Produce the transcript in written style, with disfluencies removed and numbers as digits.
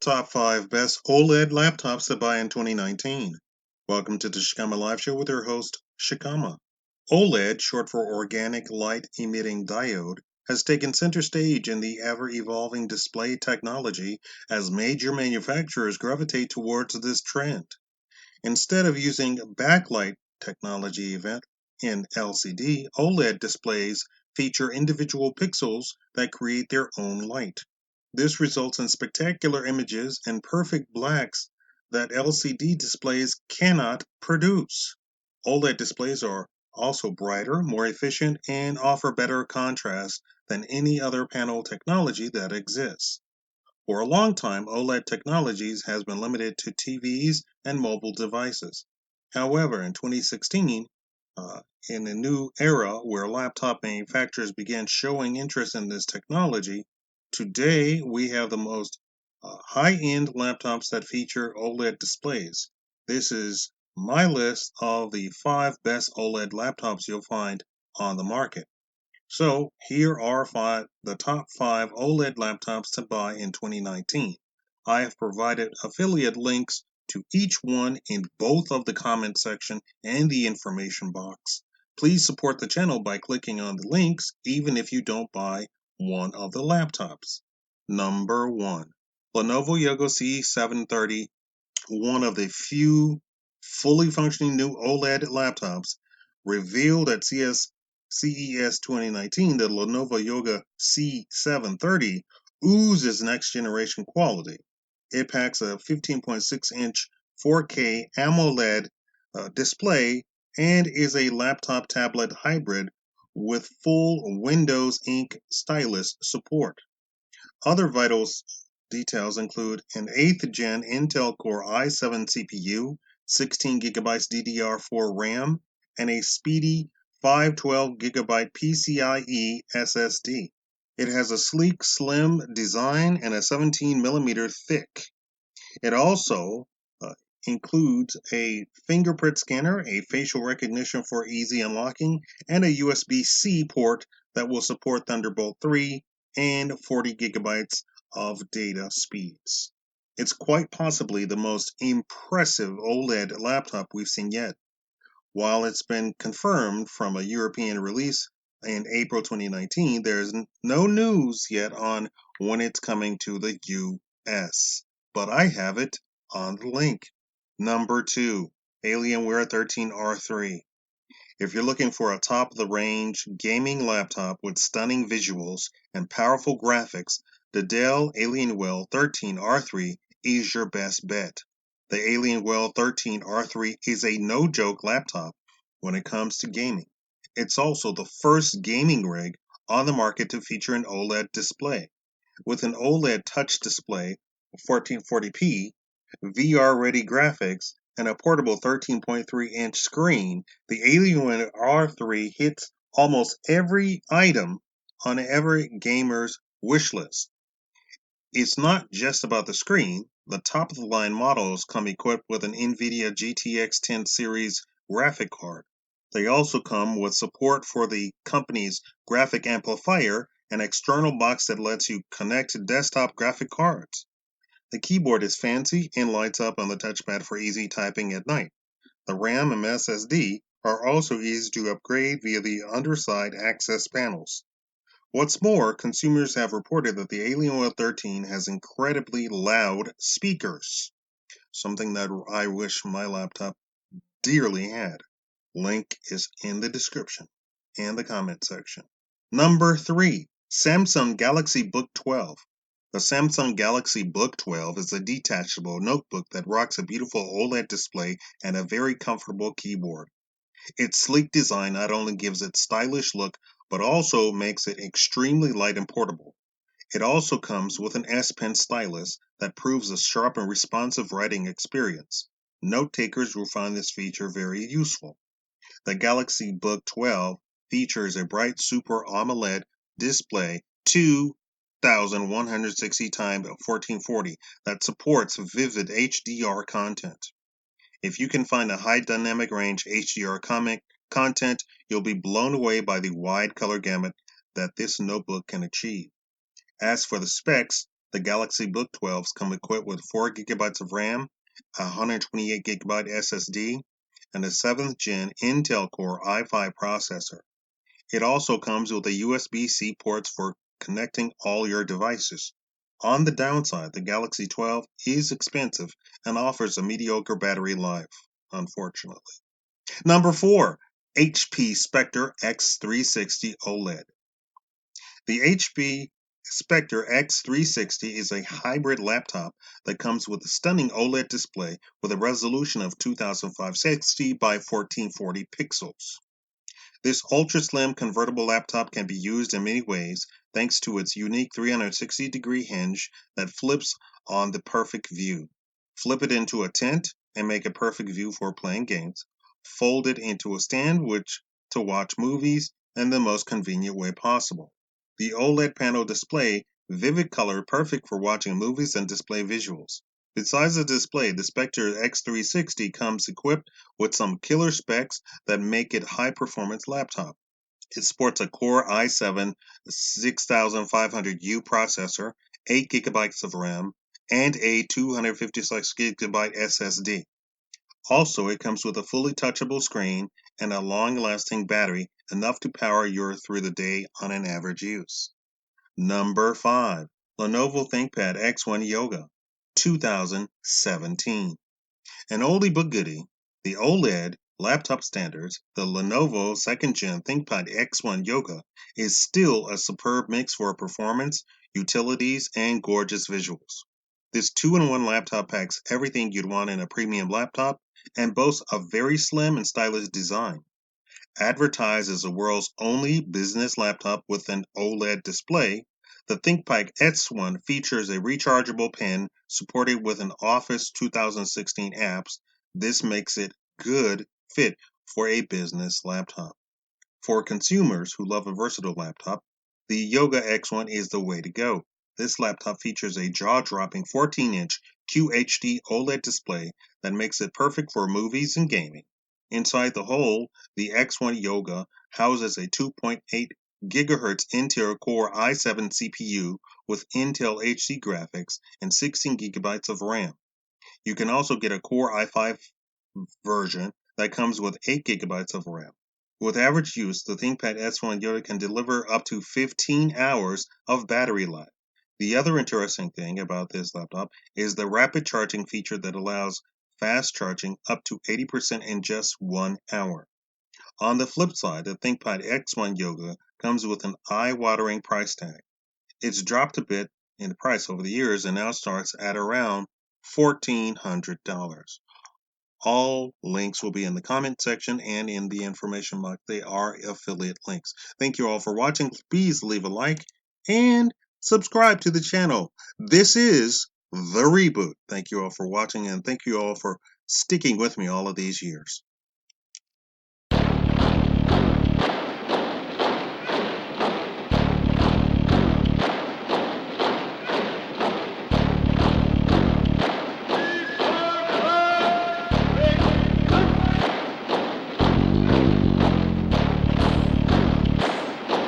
Top 5 Best OLED Laptops to Buy in 2019. Welcome to the Shakaama Live Show with your host, Shakaama. OLED, short for Organic Light Emitting Diode, has taken center stage in the ever-evolving display technology as major manufacturers gravitate towards this trend. Instead of using backlight technology event in LCD, OLED displays feature individual pixels that create their own light. This results in spectacular images and perfect blacks that LCD displays cannot produce. OLED displays are also brighter, more efficient, and offer better contrast than any other panel technology that exists. For a long time, OLED technologies has been limited to TVs and mobile devices. However, in 2016, in a new era where laptop manufacturers began showing interest in this technology, today we have the most high-end laptops that feature OLED displays. This is my list of the 5 best OLED laptops you'll find on the market. So here are the top 5 OLED laptops to buy in 2019. I have provided affiliate links to each one in both of the comment section and the information box. Please support the channel by clicking on the links even if you don't buy one of the laptops. Number 1. Lenovo Yoga C730, one of the few fully functioning new OLED laptops revealed at CES 2019. The Lenovo Yoga C730 oozes next generation quality. It packs a 15.6-inch 4K AMOLED display and is a laptop tablet hybrid with full Windows Ink stylus support. Other vital details include an 8th gen Intel Core i7 CPU, 16GB DDR4 RAM, and a speedy 512GB PCIe SSD. It has a sleek, slim design and a 17mm thick. It also includes a fingerprint scanner, a facial recognition for easy unlocking, and a USB-C port that will support Thunderbolt 3 and 40GB of data speeds. It's quite possibly the most impressive OLED laptop we've seen yet. While it's been confirmed from a European release in April 2019, there's no news yet on when it's coming to the US, but I have it on the link. Number 2, Alienware 13R3. If you're looking for a top-of-the-range gaming laptop with stunning visuals and powerful graphics, the Dell Alienware 13R3 is your best bet. The Alienware 13R3 is a no-joke laptop when it comes to gaming. It's also the first gaming rig on the market to feature an OLED display. With an OLED touch display, 1440p, VR-ready graphics, and a portable 13.3-inch screen, the Alienware R3 hits almost every item on every gamer's wish list. It's not just about the screen. The top-of-the-line models come equipped with an NVIDIA GTX 10 series graphic card. They also come with support for the company's graphic amplifier, an external box that lets you connect desktop graphic cards. The keyboard is fancy and lights up on the touchpad for easy typing at night. The RAM and SSD are also easy to upgrade via the underside access panels. What's more, consumers have reported that the Alienware 13 has incredibly loud speakers, something that I wish my laptop dearly had. Link is in the description and the comment section. Number 3, Samsung Galaxy Book 12. The Samsung Galaxy Book 12 is a detachable notebook that rocks a beautiful OLED display and a very comfortable keyboard. Its sleek design not only gives it stylish look, but also makes it extremely light and portable. It also comes with an S Pen stylus that proves a sharp and responsive writing experience. Note takers will find this feature very useful. The Galaxy Book 12 features a bright Super AMOLED display 2160 x 1440 that supports vivid HDR content. If you can find a high dynamic range HDR content, you'll be blown away by the wide color gamut that this notebook can achieve. As for the specs, The Galaxy Book 12s come equipped with 4 gigabytes of RAM, a 128 gigabyte SSD, and a 7th gen Intel Core i5 processor. It also comes with a USB-C ports for connecting all your devices. On the downside, the Galaxy 12 is expensive and offers a mediocre battery life, unfortunately. Number 4, HP Spectre X360 OLED. The HP Spectre X360 is a hybrid laptop that comes with a stunning OLED display with a resolution of 2560 by 1440 pixels. This ultra-slim convertible laptop can be used in many ways thanks to its unique 360-degree hinge that flips on the perfect view. Flip it into a tent and make a perfect view for playing games. Fold it into a stand to watch movies in the most convenient way possible. The OLED panel display vivid color perfect for watching movies and display visuals. Besides the display, the Spectre X360 comes equipped with some killer specs that make it a high-performance laptop. It sports a Core i7 6500U processor, 8 gigabytes of RAM, and a 256 gigabyte SSD. Also, it comes with a fully touchable screen and a long-lasting battery, enough to power you through the day on an average use. Number 5. Lenovo ThinkPad X1 Yoga, 2017. An oldie but goodie, the OLED laptop standards, the Lenovo 2nd Gen ThinkPad X1 Yoga is still a superb mix for performance, utilities, and gorgeous visuals. This 2-in-1 laptop packs everything you'd want in a premium laptop and boasts a very slim and stylish design. Advertised as the world's only business laptop with an OLED display, the ThinkPad X1 features a rechargeable pen supported with an Office 2016 apps. This makes it good fit for a business laptop. For consumers who love a versatile laptop, the Yoga X1 is the way to go. This laptop features a jaw-dropping 14-inch QHD OLED display that makes it perfect for movies and gaming. Inside the hole, the X1 Yoga houses a 2.8 GHz Intel Core i7 CPU with Intel HD graphics and 16 gigabytes of RAM. You can also get a Core i5 version that comes with 8 gigabytes of RAM. With average use, the ThinkPad S1 Yoga can deliver up to 15 hours of battery life. The other interesting thing about this laptop is the rapid charging feature that allows fast charging up to 80% in just 1 hour. On the flip side, the ThinkPad X1 Yoga comes with an eye-watering price tag. It's dropped a bit in price over the years and now starts at around $1,400. All links will be in the comment section and in the information box. They are affiliate links. Thank you all for watching. Please leave a like and subscribe to the channel. This is The Reboot. Thank you all for watching and thank you all for sticking with me all of these years.